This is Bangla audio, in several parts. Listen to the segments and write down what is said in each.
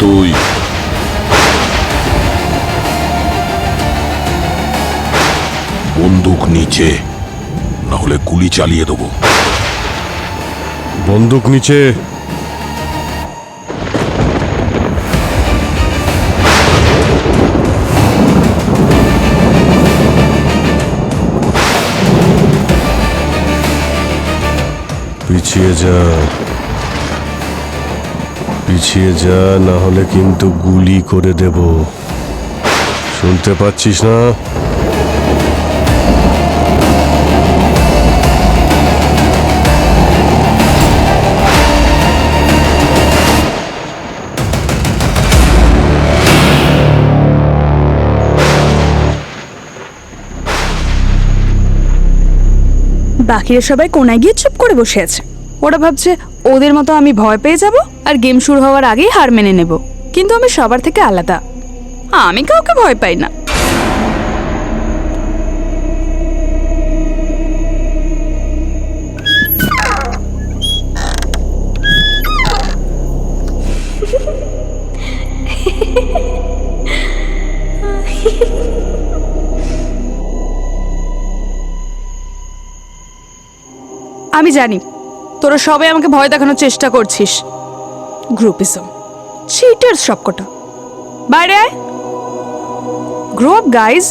তুই? বন্দুক নিচে, না হলে গুলি চালিয়ে দেবো। বন্দুক নিচে। পিছিয়ে যা, পিছিয়ে যা, না হলে কিন্তু গুলি করে দেব। শুনতে পাচ্ছিস না? বাকিরা সবাই কোনায় গিয়ে চুপ করে বসে আছে। ওরা ভাবছে ওদের মতো আমি ভয় পেয়ে যাব আর গেম শুরু হওয়ার আগেই হার মেনে নেব। কিন্তু আমি সবার থেকে আলাদা, আমি কাউকে ভয় পাই না। আমি জানি তোরা সবাই আমাকে ভয় দেখানোর চেষ্টা করছিস। গ্রুপিজম, চিটার সবকটা। বাইরে আয়, গ্রো আপ গাইজ।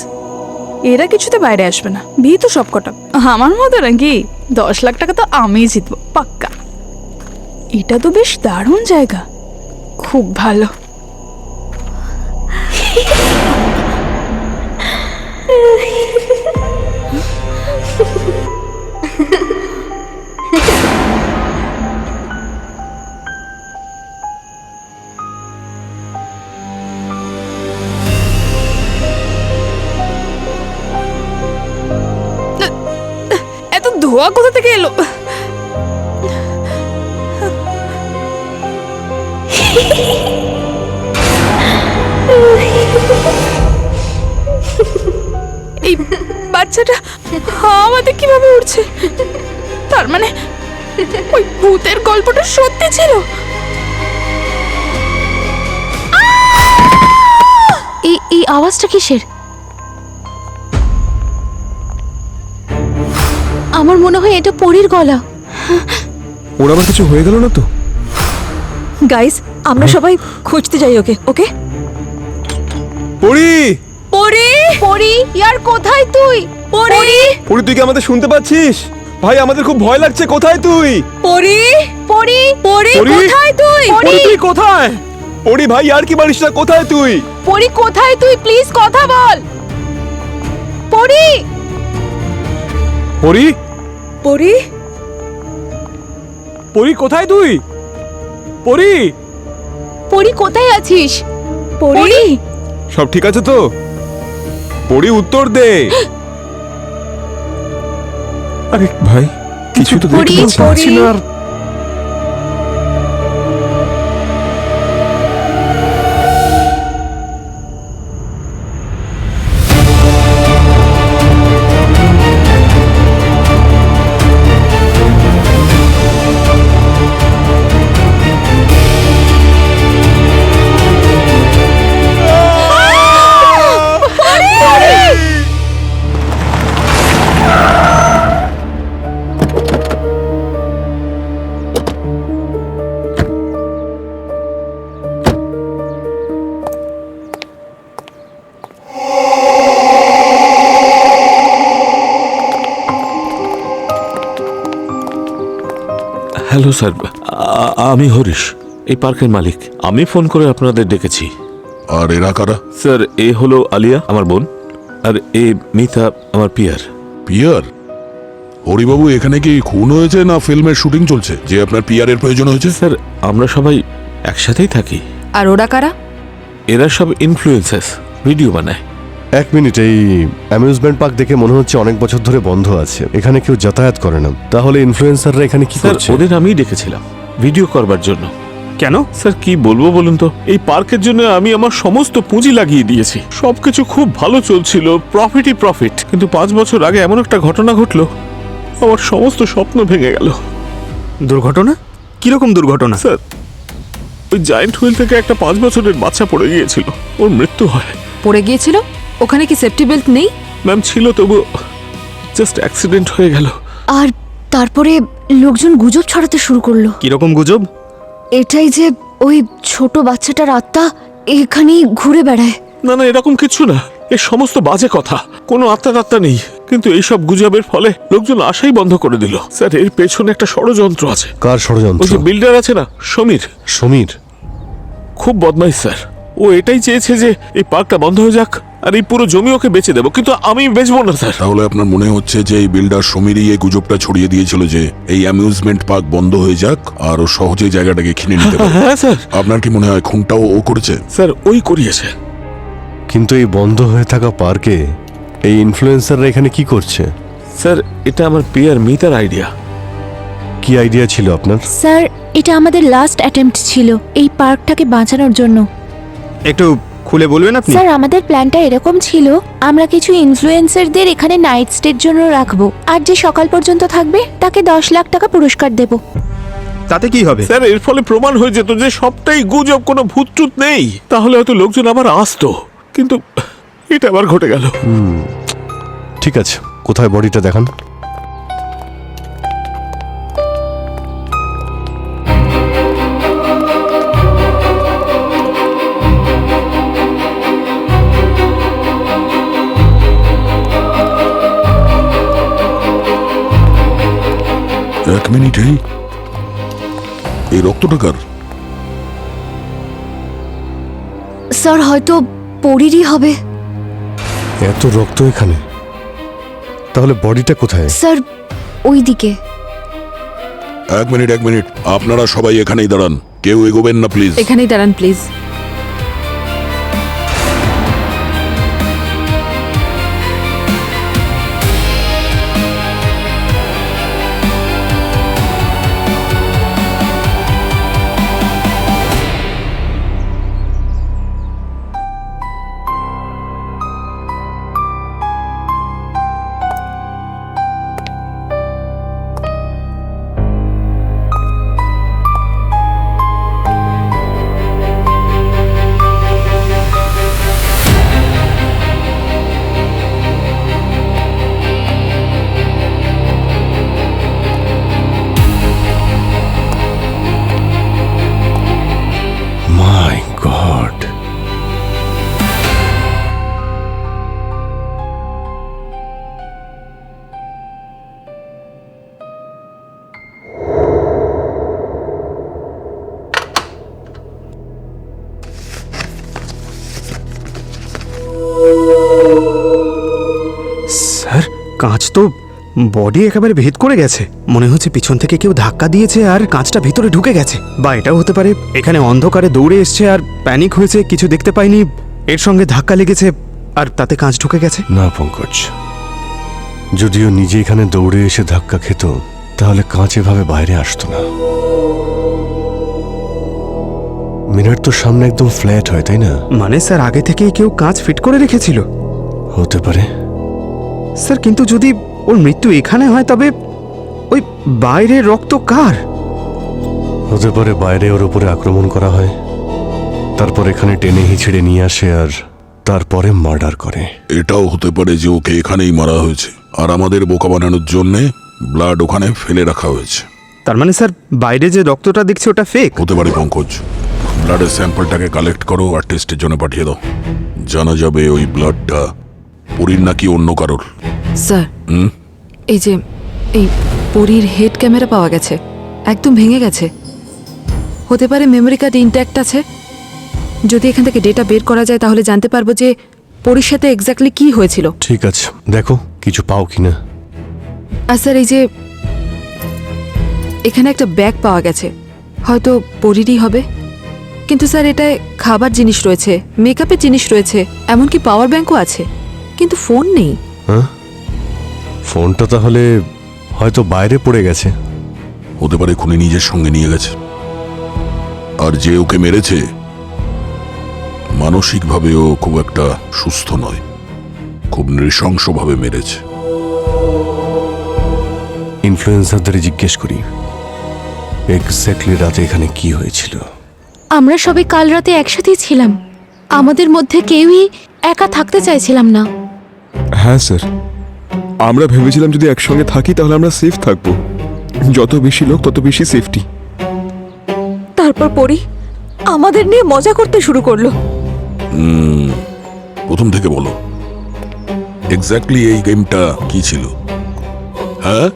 এরা কিছুতে বাইরে আসবে না, ভীতু সবকটা। আমার মতো নাকি? 10 লাখ টাকা তো আমিই জিতবো পাক্কা। এটা তো বেশ দারুণ জায়গা, খুব ভালো। এত ধোয়া কোথা থেকে এলো? এই বাচ্চাটা আমাদের কিভাবে উঠছে? তার মানে ওই ভূতের গল্পটা সত্যি ছিল। এই আওয়াজটা কিসের? আমার মনে হয় এটা পরীর গলা। ওর আবার কিছু হয়ে গেল না তো? গাইস, আমরা সবাই খুঁজতে যাই ওকে। ওকে পরি, পরি, পরী, ইয়ার কোথায় তুই? পরি, পরি তুই কি আমাদের শুনতে পাচ্ছিস? ভাই আমাদের খুব ভয় লাগছে, কোথায় তুই? পরি, পরী, পরি, পরি? কোথায় তুই? পরি তুই কোথায়? পরি ভাই আর কি মারিস না, কোথায় তুই? পরী কোথায় তুই? প্লিজ কথা বল। পরী, পরি, পরি, পরি কোথায় তুই? পরি, পরী কোথায় আছিস? পরি, সব ঠিক আছে তো? পরি উত্তর দে। আরে ভাই কিছু তো পরি, দেখতে পাচ্ছি না। আর হ্যালো স্যার, আমি হরিশ, এই পার্কের মালিক। আমি ফোন করে আপনাদের ডেকেছি। আর এরা কারা? স্যার, এ হলো আলিয়া, আমার বোন, আর এ মিতা, আমার পিয়ার। পিয়ার? হরিবাবু, এখানে কি খুন হয়েছে না ফিল্মের শুটিং চলছে যে আপনার পিয়ারের প্রয়োজন হয়েছে? স্যার, আমরা সবাই একসাথেই থাকি। আর ওরা কারা? এরা সব ইনফ্লুয়েন্সার্স, ভিডিও বানায়। এক মিনিট, এই অ্যামিউজমেন্ট পার্ক দেখে মনে হচ্ছে অনেক বছর ধরে বন্ধ আছে, এখানে কেউ যাতায়াত করে না। তাহলে ইনফ্লুয়েন্সাররা এখানে কি স্যার, করছে? ওদের আমিই ডেকেছিলাম ভিডিও করবার জন্য। কেন? স্যার কি বলবো বলুন তো, এই পার্কের জন্য আমি আমার সমস্ত পুঁজি লাগিয়ে দিয়েছি। সবকিছু খুব ভালো চলছিল, প্রফিটই প্রফিট। কিন্তু 5 বছর আগে এমন একটা ঘটনা ঘটলো, আমার সমস্ত স্বপ্ন ভেঙে গেল। দুর্ঘটনা? কিরকম দুর্ঘটনা? স্যার, ওই জায়ান্ট হুইল থেকে একটা 5 বছরের বাচ্চা পড়ে গিয়েছিল, ওর মৃত্যু হয়। পড়ে গিয়েছিল? ওখানে কি সেফটি বেল্ট নেই? ম্যাম ছিল, তবু জাস্ট অ্যাক্সিডেন্ট হয়ে গেল। আর তারপরে লোকজন গুজব ছড়াতে শুরু করলো। কিরকম গুজব? এটাই যে ওই ছোট বাচ্চাটার আত্মা এখানেই ঘুরে বেড়ায়। না না, এরকম কিছু না, এ সমস্ত বাজে কথা, কোনো আত্মা নেই। কিন্তু এইসব গুজবের ফলে লোকজন আশাই বন্ধ করে দিল। স্যার, এর পেছনে একটা ষড়যন্ত্র আছে। কার ওই ষড়যন্ত্র? যে বিল্ডার আছে না, সমীর, সমীর? খুব বদমাইশ স্যার। ও এটাই চেয়েছে যে এই পার্কটা বন্ধ হয়ে যাক আর এই পুরো জমি ওকে বেচে দেবো, কিন্তু আমি বেচবো না স্যার। তাহলে আপনার মনে হচ্ছে যে এই বিল্ডার সমীরই এই গুজবটা ছড়িয়ে দিয়েছিল যে এই অ্যামিউজমেন্ট পার্ক বন্ধ হয়ে যাক আর ও সহজেই জায়গাটাকে কিনে নিতে পারে? হ্যাঁ স্যার। আপনার কি মনে হয় খুনটাও ও করেছে? স্যার, ওই করিয়েছে। কিন্তু এই বন্ধ হয়ে থাকা পার্কে এই ইনফ্লুয়েন্সাররা এখানে কি করছে? স্যার, এটা আমার পিয়ার মিতার আইডিয়া। কি আইডিয়া ছিল আপনার? স্যার, এটা আমাদের লাস্ট অ্যাটেম্প্ট ছিল এই পার্কটাকে বাঁচানোর জন্য। একটু খুলে বলবেন আপনি? স্যার, আমাদের প্ল্যানটা এরকম ছিল, আমরা কিছু ইনফ্লুয়েন্সারদের এখানে নাইট স্টের জন্য রাখবো, আর যে সকাল পর্যন্ত থাকবে তাকে 10 লাখ টাকা পুরস্কার দেব। তাতে কি হবে? স্যার, এর ফলে প্রমাণ হয়ে যেত যে সবটাই গুজব, কোনো ভূতটুত নেই। তাহলে হয়তো লোকজন আবার আসতো, কিন্তু এটা আবার ঘটে গেল। ঠিক আছে, কোথায় বডিটা দেখান। এক মিনিট, এই রক্তটা কার? স্যার, হয়তো পরীরই হবে। এত রক্ত এখানে, তাহলে বডিটা কোথায়? স্যার, ওইদিকে। এক মিনিট, আপনারা সবাই এখানেই দাঁড়ান, কেউ এগোবেন না প্লিজ। এখানেই দাঁড়ান প্লিজ। My god! স্যার, কাঁচ তো বডি একেবারে ভেদ করে গেছে। মনে হচ্ছে পিছন থেকে কেউ ধাক্কা দিয়েছে আর কাঁচটা ভিতরে ঢুকে গেছে। বা এটাও হতে পারে এখানে অন্ধকারে দৌড়ে এসছে আর প্যানিক হয়েছে, কিছু দেখতে পায়নি, এর সঙ্গে ধাক্কা লেগেছে আর তাতে কাঁচ ঢুকে গেছে। না পঙ্কজ, যদিও নিজে এখানে দৌড়ে এসে ধাক্কা খেত তাহলে কাঁচ এভাবে বাইরে আসতো না। মিনার তো সামনে একদম ফ্ল্যাট হয়, তাই না? মানে স্যার, আগে থেকেই কেউ কাঁচ ফিট করে রেখেছিল? হতে পারে স্যার, কিন্তু যদি ওর মৃত্যু এখানে হয় তবে ওই বাইরের রক্ত কার? হতে পারে বাইরে ওর উপরে আক্রমণ করা হয়, তারপর এখানে টেনে হিঁচড়ে নিয়ে আসে আর তারপরে মার্ডার করে। এটাও হতে পারে যে ওকে এখানেই মারা হয়েছে আর আমাদের বোকা বানানোর জন্য ব্লাড ওখানে ফেলে রাখা হয়েছে। তার মানে স্যার, বাইরে যে রক্তটা দেখছি ওটা ফেক? হতে পারে পঙ্কজ। ব্লাডের স্যাম্পলটাকে কালেক্ট করো আর টেস্টের জন্য পাঠিয়ে দাও, জানা যাবে ওই ব্লাডটা পরীর নাকি অন্য কারোর। স্যার, এই যে এই পরীর হেড ক্যামেরা পাওয়া গেছে, একদম ভেঙে গেছে। হতে পারে মেমোরি কার্ড ইনট্যাক্ট আছে। যদি এখান থেকে ডেটা বের করা যায় তাহলে জানতে পারবো যে পরীর সাথে এক্স্যাক্টলি কি হয়েছিল। ঠিক আছে, দেখো কিছু পাও কিনা। আর স্যার, এই যে এখানে একটা ব্যাগ পাওয়া গেছে, হয়তো পরীরই হবে। কিন্তু স্যার, এটায় খাবার জিনিস রয়েছে, মেকআপের জিনিস রয়েছে, এমনকি পাওয়ার ব্যাংকও আছে, কিন্তু ফোন নেই। হ্যাঁ, ফোনটা তাহলে হয়তো বাইরে পড়ে গেছে। হতে পারে খুনি নিজের সঙ্গে নিয়ে গেছে। আর যে ওকে মেরেছে মানসিকভাবেও খুব একটা সুস্থ নয়, খুব নৃশংসভাবে মেরেছে। ইনফ্লুয়েন্সারদের জিজ্ঞেস করি এক্স্যাক্টলি রাতে এখানে কি হয়েছিল। আমরা সবাই কাল রাতে একসাথেই ছিলাম, আমাদের মধ্যে কেউই একা থাকতে চাইছিলাম না। হ্যাঁ স্যার, আমরা ভেবেছিলাম যদি একসঙ্গে থাকি তাহলে আমরা সেফ থাকবো। যত বেশি লোক তত বেশি সেফটি। তারপর পরি আমাদের নিয়ে মজা করতে শুরু করলো। প্রথম থেকে বলো, এক্স্যাক্টলি এই গেমটা কি ছিল? হ্যাঁ,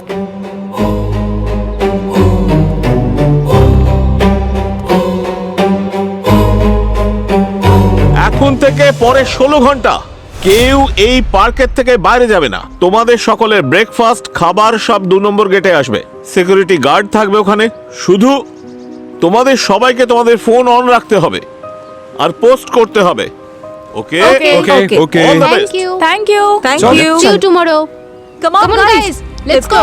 এখন থেকে পরে 16 ঘন্টা কেউ এই পার্কের থেকে বাইরে যাবে না। তোমাদের সকলের ব্রেকফাস্ট খাবার সব 2 নম্বর গেটে আসবে। সিকিউরিটি গার্ড থাকবে ওখানে। শুধু তোমাদের সবাইকে তোমাদের ফোন অন রাখতে হবে আর পোস্ট করতে হবে। Okay okay All the best. Thank you See you tomorrow. Come on guys, let's go.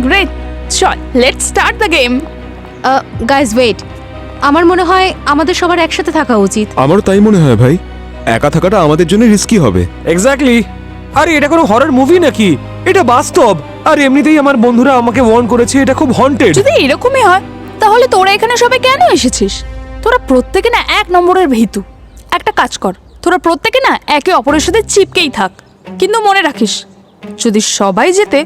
Great. চল, let's start the game. Guys wait, আমার মনে হয় আমাদের সবার একসাথে থাকা উচিত। আমারও তাই মনে হয় ভাই, একা থাকাটা আমাদের জন্য রিস্কি হবে। এক্স্যাক্টলি। আরে এটা কোনো হরর মুভি নাকি? এটা বাস্তব। আর এমনিতেই আমার বন্ধুরা আমাকে ওয়ার্ন করেছে এটা খুব হন্টেড। যদি এরকমই হয় তাহলে তোরা এখানে সবাই কেন এসেছিস? তোরা প্রত্যেকে না 1 নম্বরের ভীতু। একটা কাজ কর, তোরা প্রত্যেকে না একে অপরের সাথে চিপকেই থাক। কিন্তু মনে রাখিস, যদি সবাই জেতে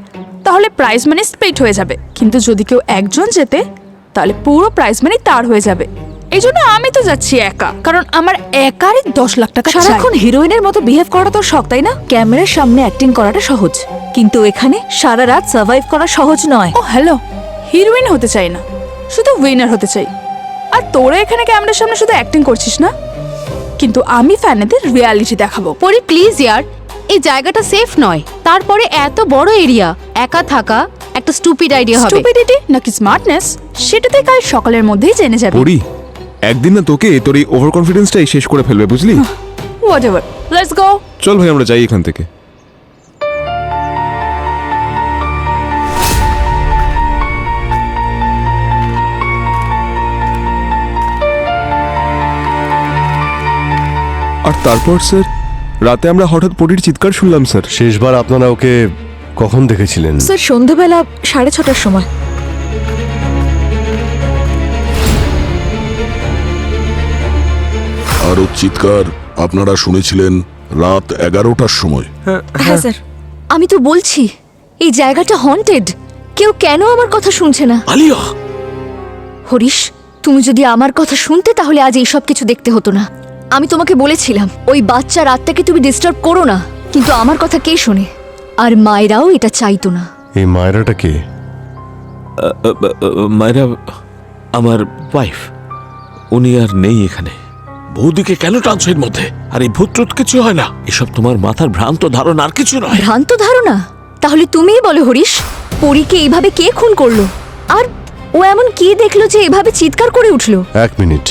তাহলে প্রাইজ মানি স্প্লিট হয়ে যাবে, কিন্তু যদি কেউ একজন জেতে তাহলে পুরো প্রাইজ মানি তার হয়ে যাবে। এই জন্য আমি তো যাচ্ছি একা, কারণ আমার একারই 10 লাখ টাকা। সারাক্ষণ হিরোইনের মতো বিহেভ করা তোর শখ, তাই না? ক্যামেরার সামনে অ্যাক্টিং করাটা সহজ, কিন্তু এখানে সারা রাত সার্ভাইভ করা সহজ নয়। ও হ্যালো, হিরোইন হতে চাই না, শুধু উইনার হতে চাই। আর তোরা এখানে ক্যামেরার সামনে শুধু অ্যাক্টিং করছিস না, কিন্তু আমি ফ্যানেদের রিয়ালিটি দেখাবো। পরি প্লিজ ইয়ার, এই জায়গাটা সেফ নয়। তারপরে এত বড় এরিয়া, একা থাকা একটা স্টুপিড আইডিয়া হবে। স্টুপিডিটি নাকি স্মার্টনেস সেটাতে কাল সকালের মধ্যেই জেনে যাবে। পড়ি, একদিন না তোকে তোর এই ওভার কনফিডেন্সটাই শেষ করে ফেলবে, বুঝলি? Whatever, let's go. চল ভাই আমরা যাই এখান থেকে। আর তারপর স্যার, রাতে আমরা হঠাৎ পরির চিৎকার শুনলাম স্যার। শেষবার আপনারা ওকে কখন দেখেছিলেন? স্যার সন্ধ্যাবেলা 6:30টার সময়। আর ওর চিৎকার আপনারা শুনেছিলেন রাত 11টার সময়। হ্যাঁ স্যার। আমি তো বলছি এই জায়গাটা হন্টেড। কেউ কেন আমার কথা শুনছে না? আলিয়া, হরিশ, তুমি যদি আমার কথা শুনতে তাহলে আজ এইসব কিছু দেখতে হতো না। আমি তোমাকে বলেছিলাম ওই বাচ্চার আত্মাকে তুমি ডিস্টার্ব করো না, কিন্তু আমার কথা কে শোনে? আর মায়েরাও এটা চাইতো না। এই মায়েরাটা কে? মায়েরা আমার ওয়াইফ, উনি আর নেই এখানে। বৌদিকে কেন টানছো এর মধ্যে? আর এই ভূত টুত কিছু হয় না, এসব তোমার মাথার ভ্রান্ত ধারণা, আর কিছু নয়। ভ্রান্ত ধারণা? তাহলে তুমিই বলো হরিশ, পরীকে এইভাবে কে খুন করলো? আর ও এমন কি দেখলো যে এভাবে চিৎকার করে উঠলো? 1 মিনিট,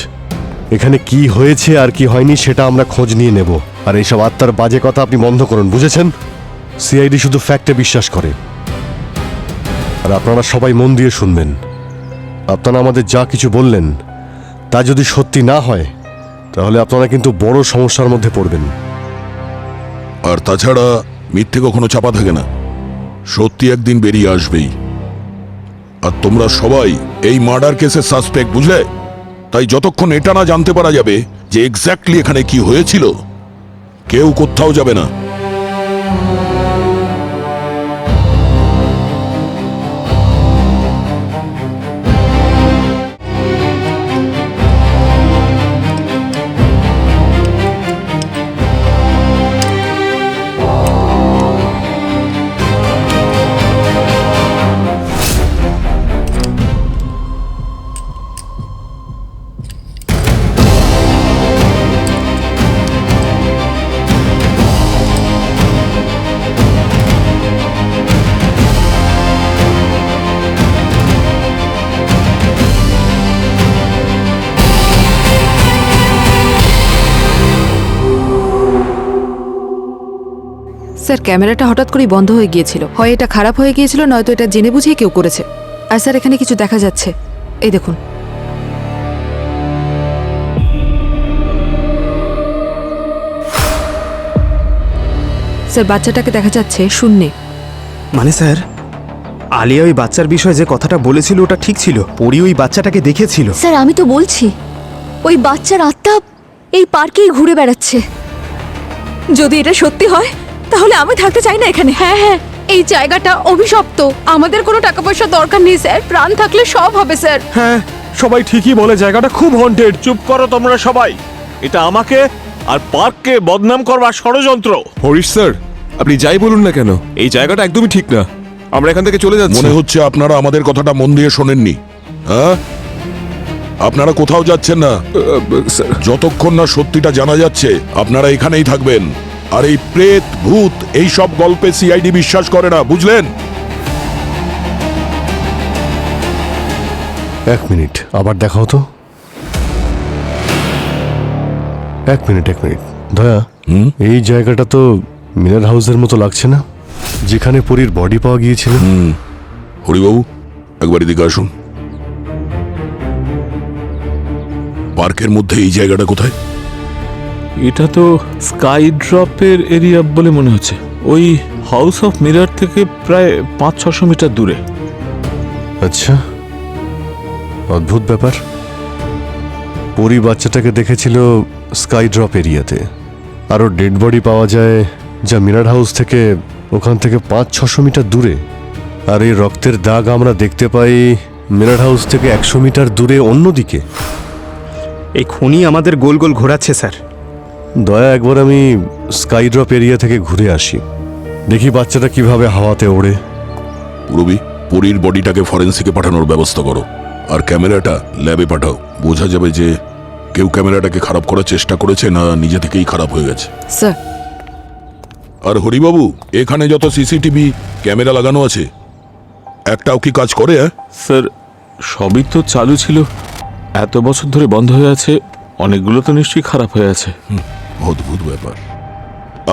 এখানে কি হয়েছে আর কি হয়নি সেটা আমরা খোঁজ নিয়ে নেব। আর এইসব আত্মার বাজে কথা আপনি বন্ধ করুন, বুঝেছেন? সিআইডি শুধু ফ্যাক্টে বিশ্বাস করে। আর আপনারা সবাই মন দিয়ে শুনবেন। আপনারা আমাদের যা কিছু বললেন তা যদি সত্যি না হয় তাহলে আপনারা কিন্তু বড় সমস্যার মধ্যে পড়বেন। আর তাছাড়া মিথ্যে কখনো চাপা থাকে না, সত্যি একদিন বেরিয়ে আসবেই। আর তোমরা সবাই এই মার্ডার কেসের সাসপেক্ট, বুঝলে? তাই যতক্ষণ এটা না জানতে পারা যাবে যে এক্স্যাক্টলি এখানে কি হয়েছিল, কেউ কোথাও যাবে না। স্যার, ক্যামেরাটা হঠাৎ করেই বন্ধ হয়ে গিয়েছিল। হয় এটা খারাপ হয়ে গিয়েছিল, নয়তো এটা জেনে বুঝিয়ে কেউ করেছে। আর স্যার, এখানে কিছু দেখা যাচ্ছে, এই দেখুন। স্যার, বাচ্চাটাকে দেখা যাচ্ছে শূন্যে। মানে স্যার, আলিয়া ওই বাচ্চার বিষয়ে যে কথাটা বলেছিল ওটা ঠিক ছিল। পরি ওই বাচ্চাটাকে দেখেছিল। স্যার আমি তো বলছি ওই বাচ্চার আত্মা এই পার্কেই ঘুরে বেড়াচ্ছে। যদি এটা সত্যি হয় তাহলে আমি থাকতে চাই না এখানে। হ্যাঁ হ্যাঁ, এই জায়গাটা অভিশপ্ত। আমাদের কোনো টাকা পয়সার দরকার নেই স্যার, প্রাণ থাকলে সব হবে স্যার। হ্যাঁ, সবাই ঠিকই বলে জায়গাটা খুব হন্টেড। চুপ করো তোমরা সবাই। এটা আমাকে আর পার্ককে বদনাম করবার ষড়যন্ত্র। হরিশ স্যার, আপনি যাই বলুন না কেন, এই জায়গাটা একদমই ঠিক না। আমরা এখান থেকে চলে যাচ্ছি। মনে হচ্ছে আপনারা আমাদের কথাটা মন দিয়ে শোনেননি। হ্যাঁ, আপনারা কোথাও যাচ্ছেন না। স্যার, যতক্ষণ না সত্যিটা জানা যাচ্ছে আপনারা এখানেই থাকবেন। আর এই প্রেত ভূত এই সব গল্পে সিআইডি বিশ্বাস করে না, বুঝলেন? 1 মিনিট, আবার দেখা হতো। 1 মিনিট দয়া, এই জায়গাটা তো মিনার হাউসের মতো লাগছে না, যেখানে পরীর বডি পাওয়া গিয়েছিল? হরিবাবু, একবার এদিকে আসুন। পার্কের মধ্যে এই জায়গাটা কোথায়? এটা তো স্কাই ড্রপের এরিয়া বলে মনে হচ্ছে। ওই হাউস অফ মিরর থেকে প্রায় 500-600 মিটার দূরে। আচ্ছা, অদ্ভুত ব্যাপার। পরি বাচ্চাটাকে দেখেছিল স্কাই ড্রপ এরিয়াতে, আরও ডেড বডি পাওয়া যায় যা মিরার হাউস থেকে ওখান থেকে 500-600 মিটার দূরে। আর এই রক্তের দাগ আমরা দেখতে পাই মিরার হাউস থেকে 100 মিটার দূরে অন্যদিকে। এই খনি আমাদের গোল গোল ঘোরাচ্ছে স্যার। দয়া, একবার আমি স্কাই ড্রপ এরিয়া থেকে ঘুরে আসি, দেখি বাচ্চাটা কিভাবে হাওয়াতে ওড়ে। পুরবি, পরীর বডিটাকে ফরেন্সিকে পাঠানোর ব্যবস্থা করো। আর ক্যামেরাটা ল্যাবে পাঠাও। বোঝা যাবে যে কেউ ক্যামেরাটাকে খারাপ করার চেষ্টা করেছে না নিজে থেকেই খারাপ হয়ে গেছে। স্যার, আর হরিবাবু, এখানে যত সিসিটিভি ক্যামেরা লাগানো আছে একটাও কি কাজ করে? স্যার, সবই তো চালু ছিল, এত বছর ধরে বন্ধ হয়ে আছে। অনেকগুলো তো নিশ্চয়ই খারাপ হয়ে আছে। অদ্ভুত ব্যাপার।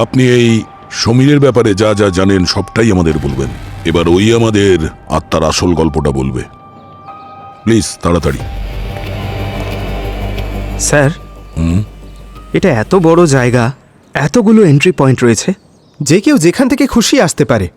আপনি এই সমীরের ব্যাপারে যা যা জানেন সবটাই আমাদের বলবেন। এবার ওই আমাদের আত্মার আসল গল্পটা বলবে। প্লিজ তাড়াতাড়ি। স্যার, এটা এত বড় জায়গা, এতগুলো এন্ট্রি পয়েন্ট রয়েছে, যে কেউ যেখান থেকে খুশি আসতে পারে।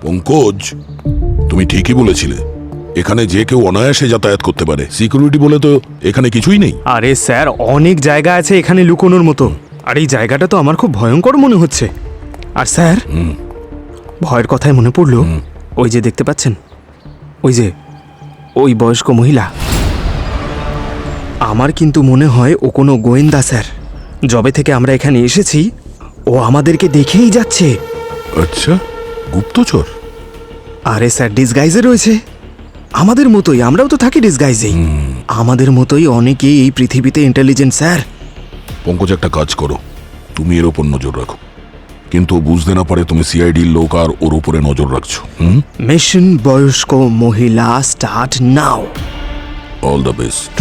পঙ্কজ, তুমি ঠিকই বলেছিলে। এখানে যে কেউ অনায়াসে যাতায়াত করতে পারে। সিকিউরিটি বলে তো এখানে কিছুই নেই। আরে স্যার, অনেক জায়গা আছে এখানে লুকোনোর মতো। আর এই জায়গাটা তো আমার খুব ভয়ঙ্কর মনে হচ্ছে। আর স্যার, ভয়ের কথায় মনে পড়লো, ওই যে দেখতে পাচ্ছেন, ওই বয়স্ক মহিলা, আমার কিন্তু মনে হয় ও কোনো গোয়েন্দা স্যার। যবে থেকে আমরা এখানে এসেছি ও আমাদেরকে দেখেই যাচ্ছে। আচ্ছা, গুপ্তচর? আরে স্যার, ডিসগাইজে রয়েছে আমাদের মতোই। আমরাও তো থাকি ডিসগাইজেই। আমাদের মতোই অনেকেই এই পৃথিবীতে ইন্টেলিজেন্ট স্যার। পঙ্কজ, একটা কাজ করো, তুমি এর ওপর নজর রাখো, কিন্তু ও বুঝতে না পারে তুমি সিআইডির লোক আর ওর উপরে নজর রাখছো। মিশন বয়স্ক মহিলা start now. All the best.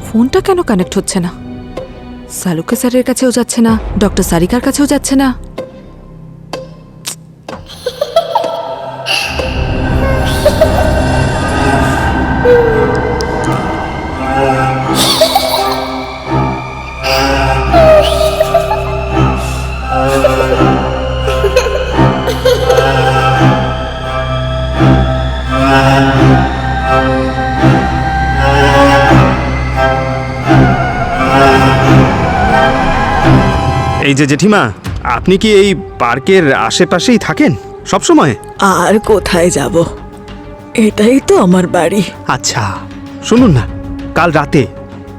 ফোনটা কেন কানেক্ট হচ্ছে না? সালুকে স্যারের কাছেও যাচ্ছে না, ডক্টর সারিকার কাছেও যাচ্ছে না। এই যে জেঠিমা, আপনি কি এই পার্কের আশেপাশেই থাকেন সব সময়? আর কোথায় যাব, এটাই তো আমার বাড়ি। আচ্ছা শুনুন না, কাল রাতে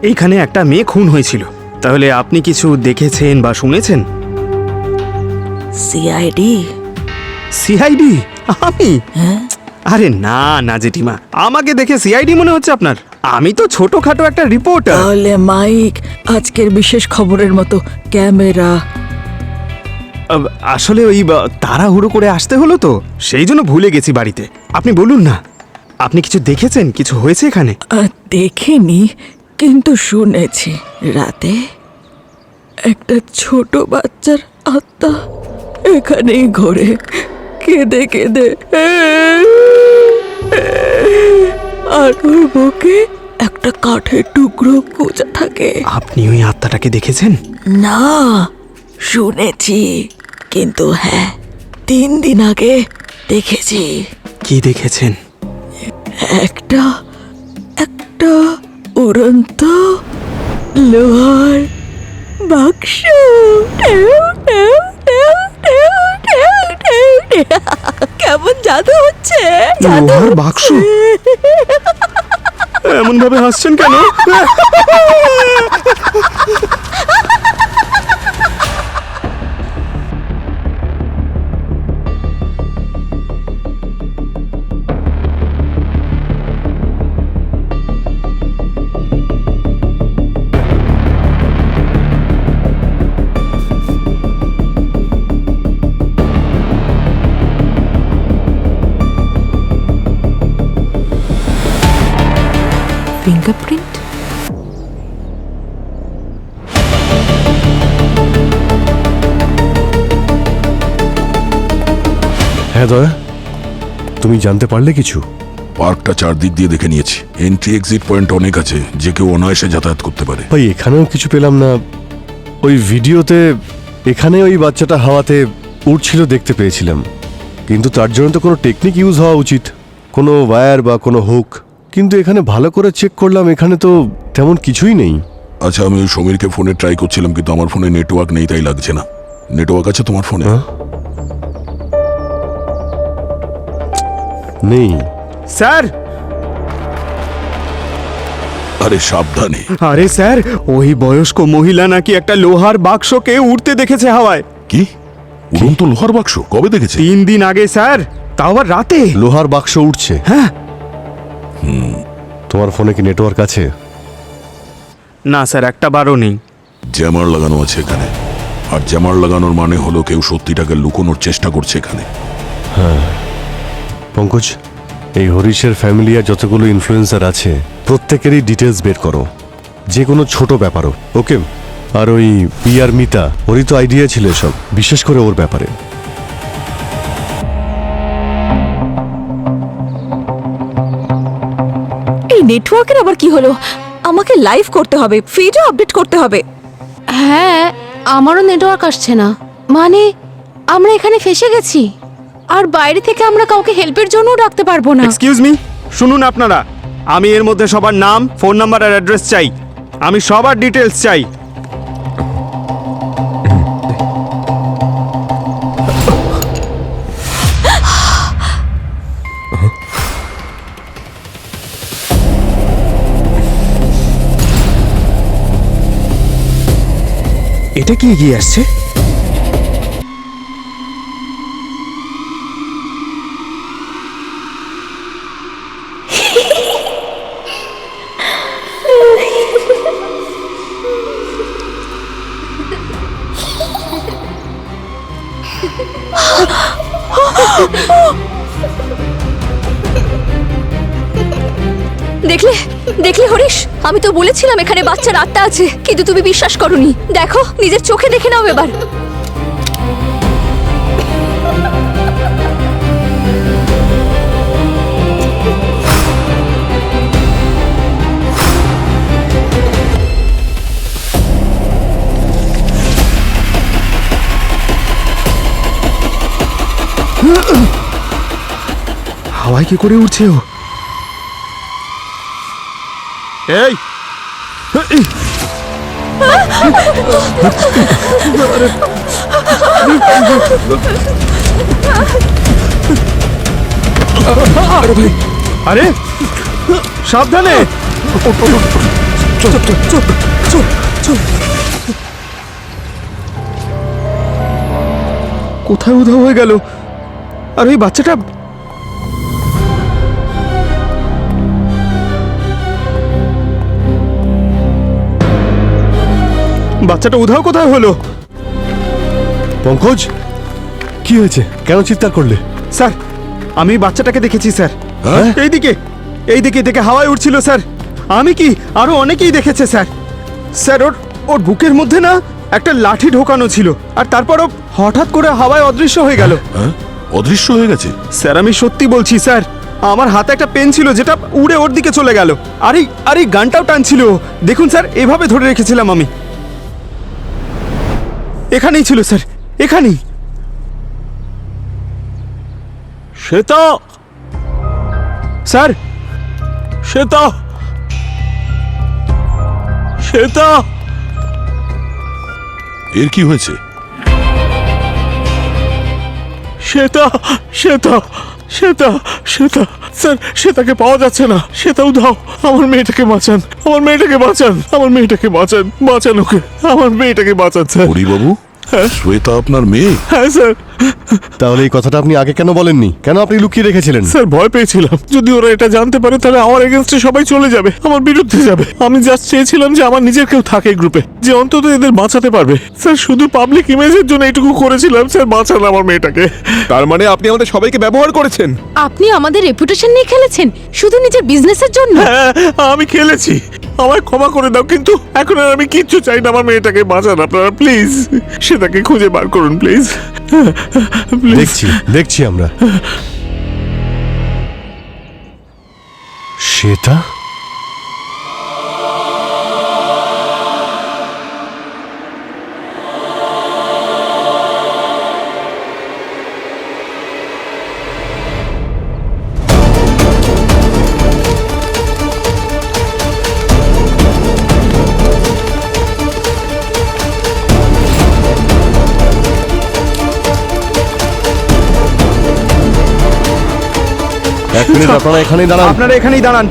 এইখানে একটা মেয়ে খুন হয়েছিল, তাহলে আপনি কিছু দেখেছেন বা শুনেছেন? সিআইডি? সিআইডি? আমি? হ্যাঁ, আরে না না জেঠিমা, আমাকে দেখে সিআইডি মনে হচ্ছে আপনার? আমি তো ছোটখাটো একটা রিপোর্টার। তাহলে মাইক, আজকের বিশেষ খবরের মতো ক্যামেরা। আসলে ওই তাড়াহুড়ো করে আসতে হলো তো, সেই জন্য ভুলে গেছি বাড়িতে। আপনি বলুন না, আপনি কিছু দেখেছেন? কিছু হয়েছে এখানে? দেখিনি, কিন্তু শুনেছি রাতে একটা ছোট বাচ্চার আত্মা এখানেই ঘোরে, কেঁদে কেঁদে, আর ওর বুকে একটা কাঠের টুকরো গোজা থাকে। আপনি ওই আত্মাটাকে দেখেছেন? না, শুনেছি, কিন্তু হ্যাঁ 3 দিন আগে দেখেছি। কি দেখেছেন? একটা উড়ন্ত লোহার বাক্স। কেমন জাদু হচ্ছে! লোহার বাক্স? এমন ভাবে হাসছেন কেন? ফিঙ্গারপ্রিন্ট? হ্যাঁ দয়া, তুমি জানতে পারলে কিছু? পার্কটা চারদিক দিয়ে দেখে নিয়েছি, এন্ট্রি এক্সিট পয়েন্ট অনেক আছে, যে কেউ অনায়াসে যাতায়াত করতে পারে। ভাই এখানেও কিছু পেলাম না। ওই ভিডিওতে এখানে ওই বাচ্চাটা হাওয়াতে উড়ছিল দেখতে পেয়েছিলাম, কিন্তু তার জন্য তো কোনো টেকনিক ইউজ হওয়া উচিত, কোনো ওয়্যার বা কোনো হুক। কিন্তু এখানে ভালো করে চেক করলাম, এখানে তো তেমন কিছুই নেই। আচ্ছা, আমি ওই সমীরকে ফোনে ট্রাই করছিলাম, কিন্তু আমার ফোনে নেটওয়ার্ক নেই, তাই লাগছে না। নেটওয়ার্ক আছে তোমার ফোনে? হ্যাঁ? নেই। স্যার! আরে সাবধানে। আরে স্যার, ওই বয়স্ক মহিলা নাকি একটা লোহার বাক্সকে উড়তে দেখেছে হাওয়ায়। কি? উড়ন্ত লোহার বাক্স কবে দেখেছে? 3 দিন আগে স্যার, তাও আবার রাতে। লোহার বাক্স উঠছে? হ্যাঁ। তোমার ফোনে কি নেটওয়ার্ক আছে? না স্যার, একটা বারও নেই। জ্যামার লাগানো আছে এখানে, আর জ্যামার লাগানোর মানে হলো কেউ সত্যিটাকে লুকোনোর চেষ্টা করছে এখানে। পঙ্কজ, এই হরিশের ফ্যামিলি আর যতগুলো ইনফ্লুয়েন্সার আছে প্রত্যেকেরই ডিটেলস বের করো, যে কোনো ছোট ব্যাপারও। ওকে? আর ওই পিয়ার মিতা, ওরই তো আইডিয়া ছিল এসব, বিশেষ করে ওর ব্যাপারে। এই নেটওয়ার্কের আবার কি হলো? আমাকে লাইভ করতে হবে, ফিডও আপডেট করতে হবে। হ্যাঁ, আমারও নেটওয়ার্ক আসছে না। মানে আমরা এখানে ফেসে গেছি, আর বাইরে থেকে আমরা কাউকে হেল্পের জন্যও ডাকতে পারবো না। এক্সকিউজ মি, শুনুন আপনারা, আমি এর মধ্যে সবার নাম, ফোন নাম্বার আর অ্যাড্রেস চাই। আমি সবার ডিটেলস চাই। এটা কি এগিয়ে আসছে? দেখলে দেখলে হরিশ, আমি তো বলেছিলাম এখানে বাচ্চার আত্মা আছে, কিন্তু তুমি বিশ্বাস করোনি। দেখো, নিজের চোখে দেখে নাও এবার। হাওয়ায় কি করে উঠছে ও? এই আরে ভাই, আরে সাবধানে। কোথায় উধাও হয়ে গেল? আর ওই বাচ্চাটা বাচ্চাটা উধাও কোথায় হলো? পঙ্কজ, কি হয়েছে? কেন চিৎকার করলে? স্যার, আমি বাচ্চাটাকে দেখেছি স্যার। হ্যাঁ? এইদিকে এইদিকে থেকে হাওয়ায় উঠছিল স্যার। আমি কি, আরো অনেকেই দেখেছে স্যার। স্যার, ওর বুকের মধ্যে না একটা লাঠি ঢোকানো ছিল, আর তারপর ও হঠাৎ করে হাওয়ায় অদৃশ্য হয়ে গেল। হ্যাঁ, অদৃশ্য হয়ে গেছে? স্যার, আমি সত্যি বলছি স্যার, আমার হাতে একটা পেন ছিল যেটা উড়ে ওর দিকে চলে গেল। আর এই গানটাও টানছিল। দেখুন স্যার, এভাবে ধরে রেখেছিলাম আমি। এখানেই ছিল স্যার, এখানেই। শ্বেতা, স্যার, শ্বেতা, শ্বেতা। এর কি হয়েছে? শ্বেতা, শ্বেতা, শ্বেতা, শ্বেতা। স্যার, শ্বেতাকে পাওয়া যাচ্ছে না। শ্বেতা উধাও। আমার মেয়েটাকে বাঁচান, আমার মেয়েটাকে বাঁচান, আমার মেয়েটাকে বাঁচান, বাঁচান ওকে, আমার মেয়েটাকে বাঁচান স্যার। হরিবাবু, শ্বেতা আপনার মেয়ে? হ্যাঁ স্যার। তাহলে এই কথাটা আপনি আগে কেন বলেননি? কেন আপনি লুকিয়ে রেখেছিলেন? স্যার, ভয় পেয়েছিলাম যদি ওরা এটা জানতে পারে তাহলে আমার এগেনস্টে সবাই চলে যাবে, আমার বিরুদ্ধে যাবে। আমি জাস্ট চেয়েছিলাম যে আমার নিজের কেউ থাকে গ্রুপে, যে অন্তত এদের বাঁচাতে পারবে। স্যার, শুধু পাবলিক ইমেজের জন্য এটুকু করেছিলাম। স্যার, বাঁচান আমার মেয়েটাকে। তার মানে আপনি আমাদের সবাইকে ব্যবহার করেছেন? আপনি আমাদের রেপুটেশন নিয়ে খেলেছেন শুধু নিজের বিজনেসের জন্য। হ্যাঁ, আমি খেলেছি, আমায় ক্ষমা করে দাও, কিন্তু এখন আর আমি কিচ্ছু চাই না। আমার মেয়েটাকে বাঁচান আপনারা, প্লিজ। সেটাকে খুঁজে বার করুন প্লিজ, প্লিজ। দেখছি আমরা। শ্বেতা? এক মিনিট, আপনারা এখানেই দাঁড়ান। আপনারা এখানেই দাঁড়ান।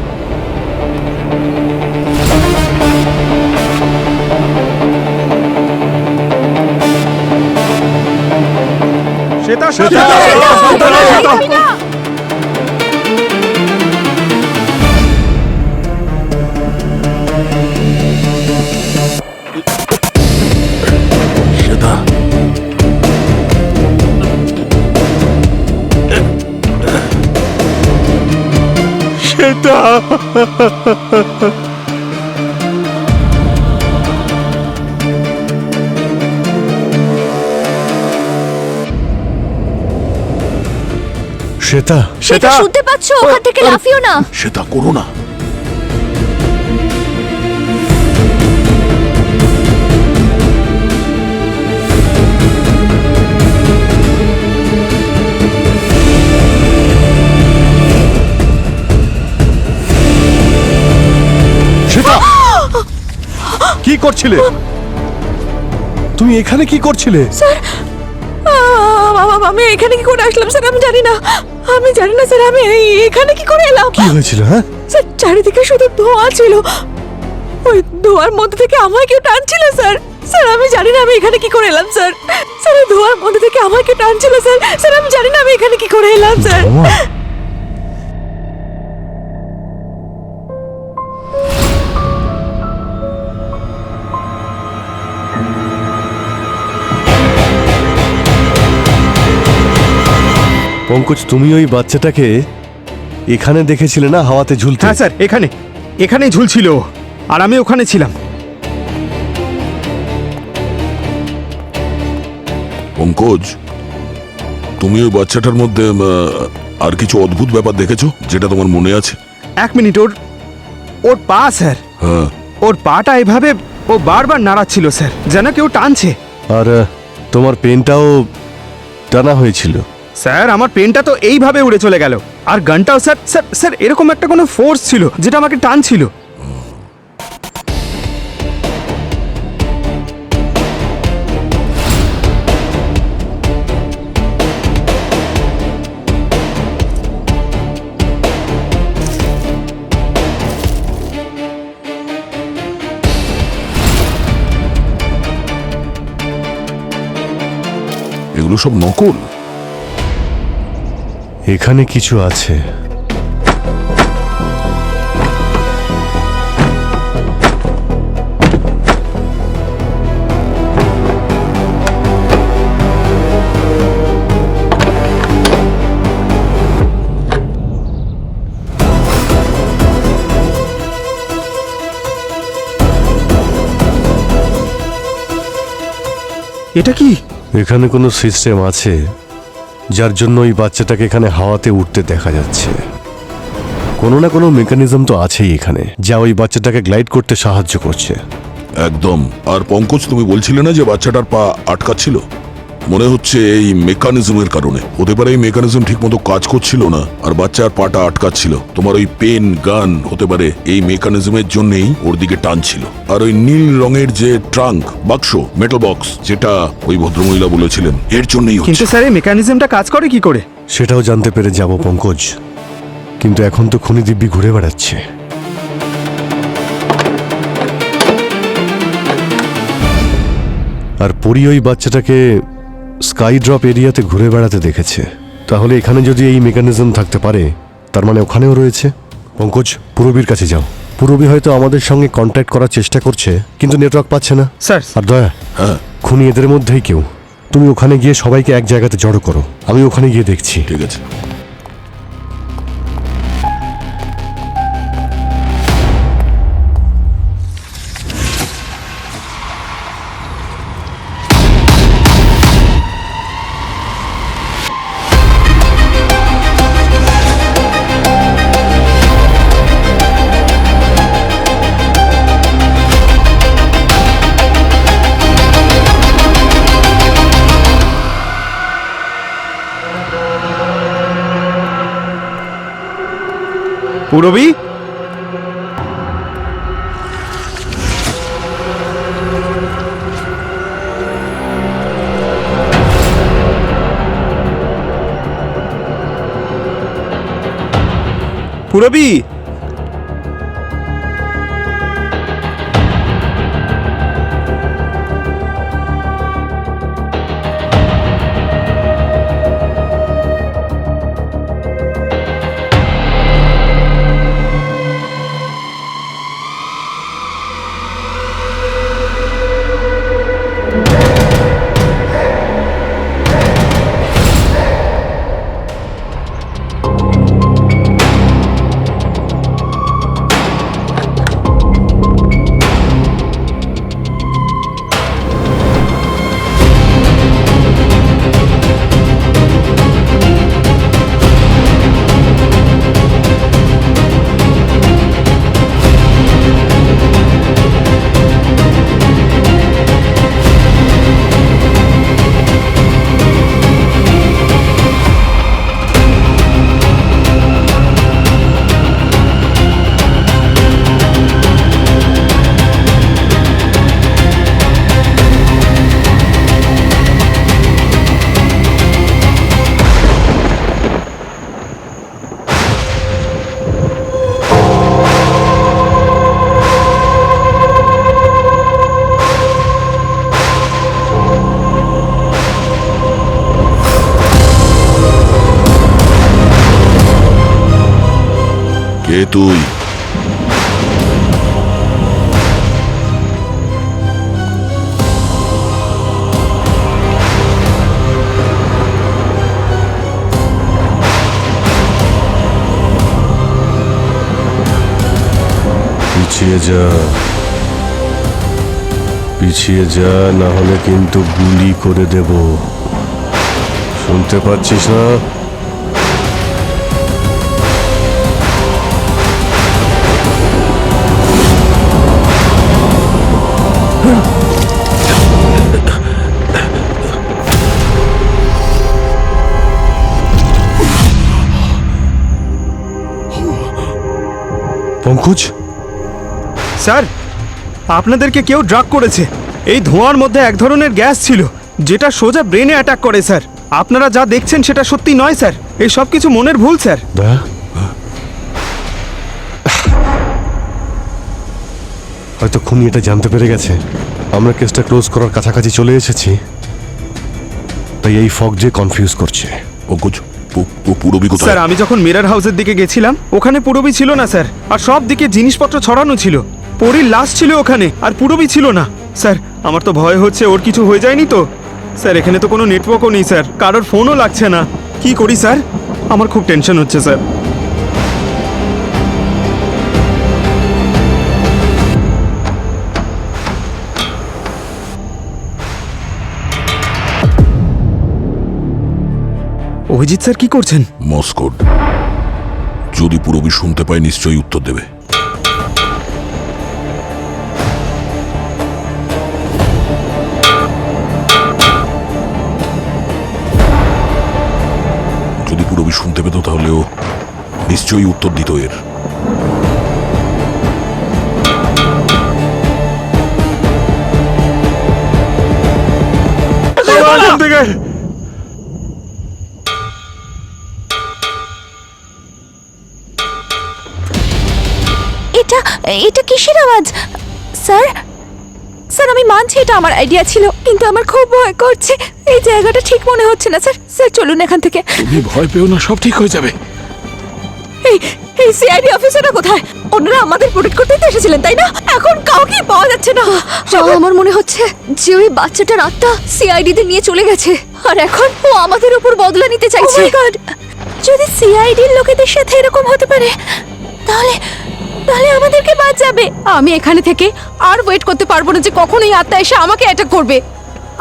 শ্বেতা, শ্বেতা, শ্বেতা। শ্বেতা, শ্বেতা। শ্বেতা, সেটা শুনতে পাচ্ছ? ওখান থেকে লাফিও না। শ্বেতা, করো না। শ্বেতা, কি করছিলে? তুমি এখানে কি করছিলে? আমি এখানে কি করে আসলাম স্যার? আমি জানি না স্যার, আমি এখানে কি করে এলাম? কি হয়েছিল? হ্যাঁ, স্যার, চারিদিকে শুধু ধোঁয়া ছিল। ওই ধোঁয়ার মধ্যে থেকে আমায় কেউ টানছিল স্যার। স্যার, আমি জানি না আমি এখানে কি করে এলাম স্যার। স্যার, ওই ধোঁয়ার মধ্যে থেকে আমায় কেউ টানছিল স্যার। স্যার, আমি জানি না আমি এখানে কি করে এলাম স্যার। ধোঁয়া? পঙ্কজ, তুমি ওই বাচ্চাটাকে এখানে দেখেছিলে না, হাওয়াতে ঝুলতে? হ্যাঁ স্যার, এখানেই ঝুলছিল, আর আমি ওখানে ছিলাম। পঙ্কজ, তুমি ওই বাচ্চাটার মধ্যে আর কিছু অদ্ভুত ব্যাপার দেখেছো যেটা তোমার মনে আছে? এক মিনিট, ওর পা স্যার, হ্যাঁ, ওর পাটা এভাবে ও বারবার নাড়াচ্ছিল স্যার, যেন কেউ টানছে। আর তোমার পেনটাও টানা হয়েছিল। স্যার, আমার পেনটা তো এইভাবে উড়ে চলে গেল, আর গানটাও স্যার স্যার স্যার এরকম একটা কোনো ফোর্স ছিল যেটা আমাকে টানছিল। এগুলো সব নকল। এখানে কিছু আছে। এটা কি? এখানে কোনো সিস্টেম আছে যার জন্য ওই বাচ্চাটাকে এখানে হাওয়াতে উঠতে দেখা যাচ্ছে। কোনো না কোনো মেকানিজম তো আছেই এখানে, যা ওই বাচ্চাটাকে গ্লাইড করতে সাহায্য করছে। একদম। আর পঙ্কজ, তুমি বলছিলে না যে বাচ্চাটার পা আটকাচ্ছিল? মনে হচ্ছে এই মেকানিজমের কারণে হতে পারে। এই মেকানিজম ঠিক মতো কাজ করছিল না আর বাচ্চার পাটা আটকাচ্ছিল। তোমার ওই পেন গান হতে পারে এই মেকানিজমের জন্যই ওর দিকে টানছিল। আর ওই নীল রঙের যে ট্রাঙ্ক বাক্স, মেটাল বক্স, যেটা ওই ভদ্রমহিলা বলেছিলেন, এর জন্যই কিন্তু হচ্ছে। স্যার এই মেকানিজমটা কাজ করে কি করে? সেটাও জানতে পেরে যাব পঙ্কজ, কিন্তু এখন তো খুনি দিব্যি ঘুরে বেড়াচ্ছে। আর পরি ওই বাচ্চাটাকে স্কাই ড্রপ এরিয়াতে ঘুরে বেড়াতে দেখেছে। তাহলে এখানে যদি এই মেকানিজম থাকতে পারে, তার মানে ওখানেও রয়েছে। পঙ্কজ, পূরবীর কাছে যাও। পূরবী হয়তো আমাদের সঙ্গে কন্ট্যাক্ট করার চেষ্টা করছে, কিন্তু নেটওয়ার্ক পাচ্ছে না। স্যার, আর দয়া, হ্যাঁ, খুনি এদের মধ্যেই কেউ। তুমি ওখানে গিয়ে সবাইকে এক জায়গাতে জড়ো করো, আমি ওখানে গিয়ে দেখছি। ঠিক আছে। পূরবী, পূরবী, কে তুই? পিছিয়ে যা, পিছিয়ে যা, না হলে কিন্তু গুলি করে দেব। শুনতে পাচ্ছিস না? পঙ্কজ, স্যার, আপনাদেরকে কেউ ড্রাগ করেছে। এই ধোঁয়ার মধ্যে এক ধরনের গ্যাস ছিল যেটা সোজা ব্রেনে অ্যাটাক করে স্যার। আপনারা যা দেখছেন সেটা সত্যি নয় স্যার, এই সব কিছু মনের ভুল স্যার। দয়া, হয়তো খুনি এটা জানতে পেরে গেছে। আমরা কেসটা ক্লোজ করার কাছাকাছি চলে এসেছি। তাই এই ফগ যে কনফিউজ করছে। পঙ্কজ পুরবি কোথায়? স্যার আমি যখন মিরর হাউসের দিকে গেছিলাম ওখানে পুরবি ছিল না স্যার, আর সব দিকে জিনিসপত্র ছড়ানো ছিল। পরীর লাশ ছিল ওখানে আর পুরবি ছিল না। স্যার আমার তো ভয় হচ্ছে ওর কিছু হয়ে যায়নি তো। স্যার এখানে তো কোনো নেটওয়ার্কও নেই স্যার, কারোর ফোনও লাগছে না। কি করি স্যার? আমার খুব টেনশন হচ্ছে স্যার। অভিজিৎ স্যার কি করছেন? মস্কোড। যদি পুরবি শুনতে পায় নিশ্চয়ই উত্তর দেবে। যদি পুরবি শুনতে পেত তাহলেও নিশ্চয়ই উত্তর দিত এর। এটা এটা কিসের আওয়াজ? স্যার স্যার আমি মানছি এটা আমার আইডিয়া ছিল, কিন্তু আমার খুব ভয় করছে। এই জায়গাটা ঠিক মনে হচ্ছে না স্যার। স্যার চলুন এখান থেকে। তুমি ভয় পেও না, সব ঠিক হয়ে যাবে। এই এই সিআইডি অফিসাররা কোথায়? ওনারা আমাদের প্রোটেক্ট করতেই তো এসেছিলেন তাই না? এখন কাউকে পাওয়া যাচ্ছে না। আমার মনে হচ্ছে যে ওই বাচ্চাটার আত্মা সিআইডি তে নিয়ে চলে গেছে, আর এখন ও আমাদের উপর বদলা নিতে চাইছে। Oh my God! যদি সিআইডির লোকেদের সাথে এরকম হতে পারে তাহলে তাহলে আমাদেরকে বাঁচাবে। আমি এখানে থেকে আর ওয়েট করতে পারবো না যে কখন এই আত্মা এসে আমাকে অ্যাটাক করবে।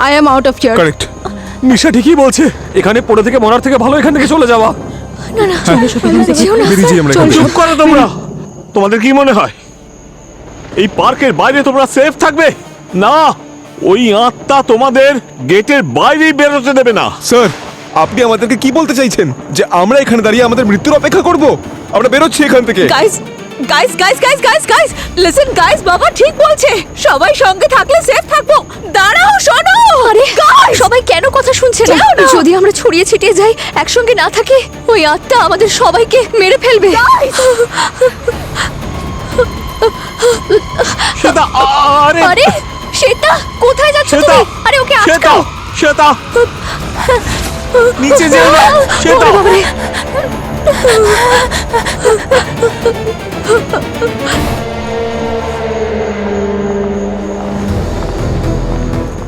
I am out of here. Correct, Misha ঠিকই বলছে। এখানে পড়ে থেকে মরার থেকে ভালো এখান থেকে চলে যাওয়া। না না যেও না। বেরিয়ে যাই আমরা এখান থেকে। চুপ করো তোমরা। তোমাদের কি মনে হয় এই পার্কের বাইরে তোমরা সেফ থাকবে? না, ওই আত্মা তোমাদের গেটের বাইরেই বেরোতে দেবে না। স্যার আপনি আমাদেরকে কি বলতে চাইছেন যে আমরা এখানে দাঁড়িয়ে আমাদের মৃত্যুর অপেক্ষা করব? আমরা বেরোচ্ছি এখান থেকে। Guys guys guys guys guys guys listen guys, বাবা ঠিক বলছে। সবাই সঙ্গে থাকলে সেফ থাকবো। দাঁড়াও, শোনো। আরে গাইস সবাই কেন কথা শুনছে না? যাও না। যদি আমরা ছড়িয়ে ছিটিয়ে যাই, একসঙ্গে না থাকি, ওই আত্মা আমাদের সবাইকে মেরে ফেলবে। শ্বেতা, আরে আরে শ্বেতা, কোথায় যাচ্ছ শ্বেতা, তুমি? আরে ওকে শ্বেতা, আটকাও। শ্বেতা, নিচে যেও না। শ্বেতা,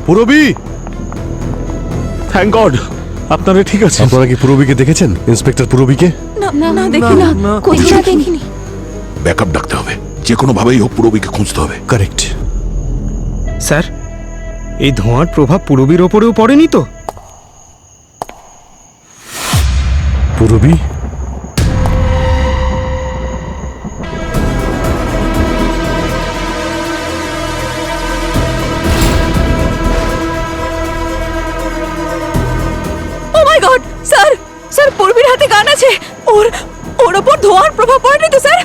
পুরবি, থ্যাংক গড আপনারা ঠিক আছে। আপনারা কি পুরবিকে দেখেছেন? ইন্সপেক্টর পুরবিকে? না দেখি না। কোথাও দেখিনি। ব্যাকআপ ডাকতে হবে, যে কোনো ভাবেই হোক পুরবিকে খুঁজতে হবে। কারেক্ট। স্যার এই ধোঁয়ার প্রভাব পুরবির ওপরেও পড়েনি তো? পুরবি, ও মাই গড স্যার, স্যার পূর্বীর হাতে গান আছে। ওর ওর ওপর ধোঁয়ার প্রভাব পড়েনি তো স্যার?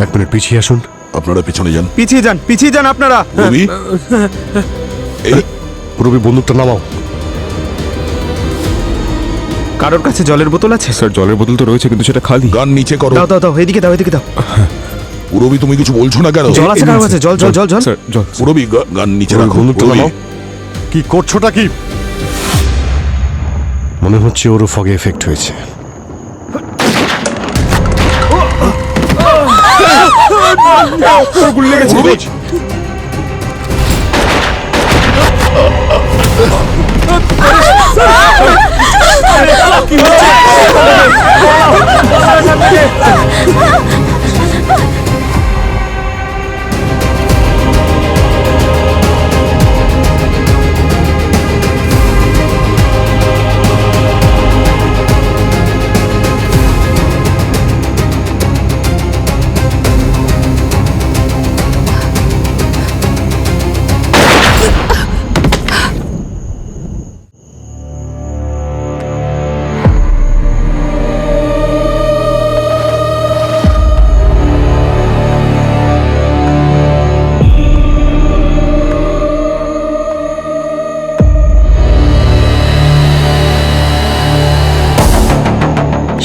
এক মিনিট পিছিয়ে আসুন। আপনারা পেছনে যান। পিছিয়ে যান আপনারা। পুরবি, এই পুরবি বন্দুকটা নামাও। কারোর কাছে জলের বোতল আছে? স্যার জলের বোতল তো রয়েছে কিন্তু সেটা খালি। গান নিচে করো। দাও দাও দাও, এদিকে দাও, এদিকে দাও। পুরবি তুমি কিছু বলছো না কেন? জল আছে কারোর কাছে? জল জল জল জল। স্যার জল। পুরবি গান নিচে পুরবি, রাখো। বন্দুকটা পুরবি, নামাও। কি করছোটা কি? মনে হচ্ছে ওরও ফগে এফেক্ট হয়েছে। গুলি লেগেছে। পুরবি,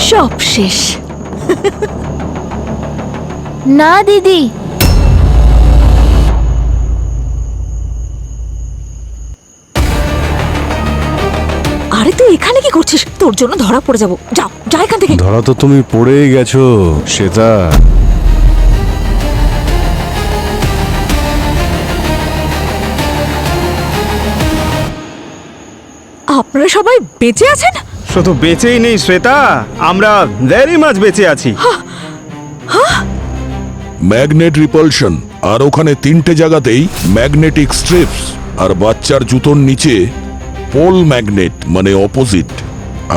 সব শেষ। না দিদি, করছিস? তোর জন্য ধরা পড়ে যাবো। যাও যা এখান থেকে। ধরা তো তুমি পড়েই গেছো শ্বেতা। আপনারা সবাই বেঁচে আছেন? শুধু বেঁচেই নেই শ্বেতা, আমরা ভেরি মাচ বেঁচে আছি। ম্যাগনেট রিপালশন, আর ওখানে 3টে জায়গাতেই ম্যাগনেটিক স্ট্রিপস, আর বাচ্চার জুতোর নিচে পোল ম্যাগনেট মানে অপোজিট,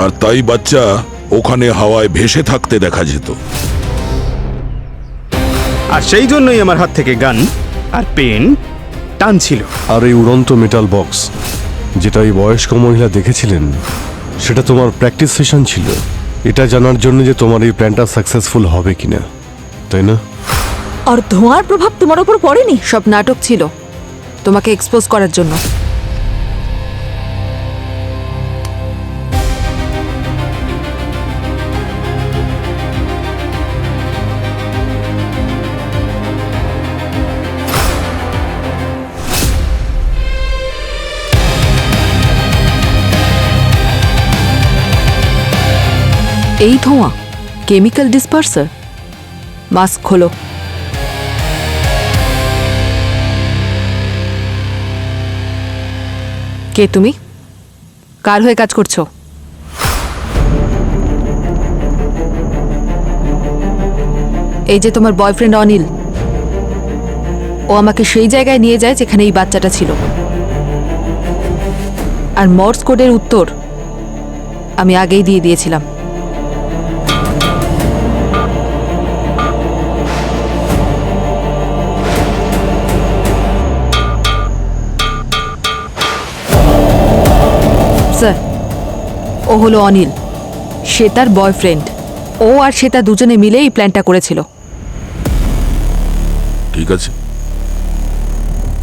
আর তাই বাচ্চা ওখানে হাওয়ায় ভেসে থাকতে দেখা যেত। আর সেই জন্যই আমার হাত থেকে গান আর পেন টানছিল। আর এই উড়ন্ত মেটাল বক্স যেটা ওই বয়স্ক মহিলা দেখেছিলেন, সেটা তোমার প্র্যাকটিস সেশন ছিল, এটা জানার জন্য যে তোমার এই প্ল্যানটা সাকসেসফুল হবে কিনা, তাই না? আর ধোঁয়ার প্রভাব তোমার উপর পড়েনি? সব নাটক ছিল তোমাকে এক্সপোজ করার জন্য। এই ধোঁয়া কেমিক্যাল ডিসপার্সার। মাস্ক খোলো। কে তুমি? কার হয়ে কাজ করছো? এই যে তোমার বয়ফ্রেন্ড অনিল, ও আমাকে সেই জায়গায় নিয়ে যায় যেখানে এই বাচ্চাটা ছিল, আর মর্স কোডের উত্তর আমি আগেই দিয়ে দিয়েছিলাম। স্যার, ও হলো অনিল, শ্বেতার বয়ফ্রেন্ড। ও আর শ্বেতা দুজনে মিলে এই প্ল্যানটা করেছিল। ঠিক আছে,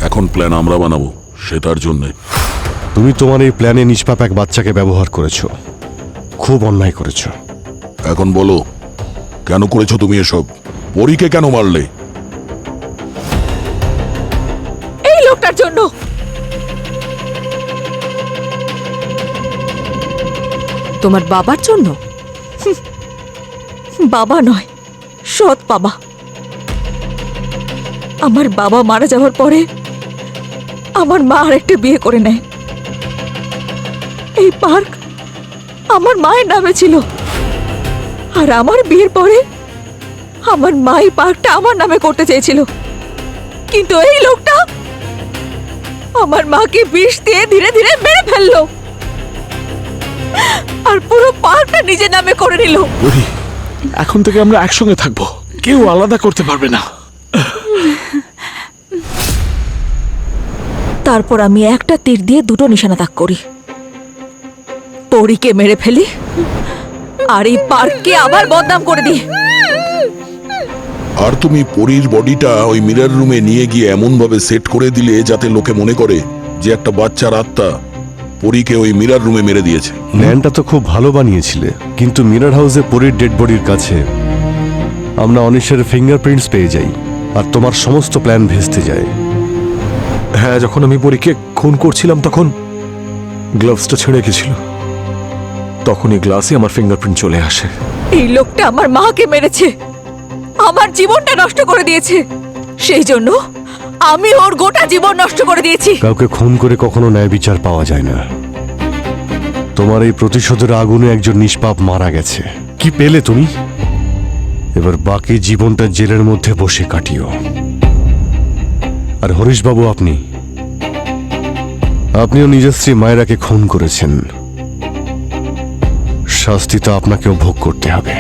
এখন প্ল্যান আমরা বানাবো সেটার জন্যে। তুমি তোমার এই প্ল্যানে নিষ্পাপ এক বাচ্চাকে ব্যবহার করেছো, খুব অন্যায় করেছো। এখন বলো, কেন করেছো তুমি এসব? পরীকে কেন মারলে? এই লোকটার জন্য। তোমার বাবার জন্য? বাবা নয়, সৎ বাবা। আমার বাবা মারা যাওয়ার পরে আমার মা আরেকটা বিয়ে করে নেয়। এই পার্ক আমার মায়ের নামে ছিল, আর আমার বিয়ের পরে আমার মা এই পার্কটা আমার নামে করতে চেয়েছিল, কিন্তু এই লোকটা আমার মাকে বিষ দিয়ে ধীরে ধীরে মেরে ফেললো, আর পুরো পার্কটা নিজের নামে করে নিল। এখন থেকে আমরা একসঙ্গে থাকবো, কেউ আলাদা করতে পারবে না। তারপর আমি একটা তীর দিয়ে দুটো নিশানা তাক করি, পরীকে মেরে ফেলি আর এই পার্ককে আবার বদনাম করে দিই। আর তুমি পরীর বডিটা ওই মিরর রুমে নিয়ে গিয়ে এমন ভাবে সেট করে দিলে যাতে লোকে মনে করে যে একটা বাচ্চার আত্মা পরীকে ওই মিরর রুমে মেরে দিয়েছে। প্ল্যানটা তো খুব ভালো বানিয়েছিলে, কিন্তু মিরর হাউসে পরীর ডেড বডির কাছে আমরা অনিশের ফিঙ্গারপ্রিন্টস পেয়ে যাই, আর তোমার সমস্ত প্ল্যান ভেস্তে যায়। হ্যাঁ, যখন আমি পরীকে খুন করছিলাম তখন গ্লাভসটা ছেড়ে গেছিল, তখনই গ্লাসে আমার ফিঙ্গারপ্রিন্ট চলে আসে। এই লোকটা আমার মাকে মেরেছে, আমার জীবনটা নষ্ট করে দিয়েছে, সেই জন্য আমি ওর গোটা জীবন নষ্ট করে দিয়েছি। কাউকে খুন করে কখনো ন্যায় বিচার পাওয়া যায় না। তোমার এই প্রতিশোধের আগুনে একজন নিষ্পাপ মারা গেছে। কি পেলে তুমি? এবার বাকি জীবনটা জেলের মধ্যে বসে কাটিও। আর হরিশবাবু, আপনিও নিজের স্ত্রী মায়েরাকে খুন করেছেন, শাস্তি তো আপনাকেও ভোগ করতে হবে।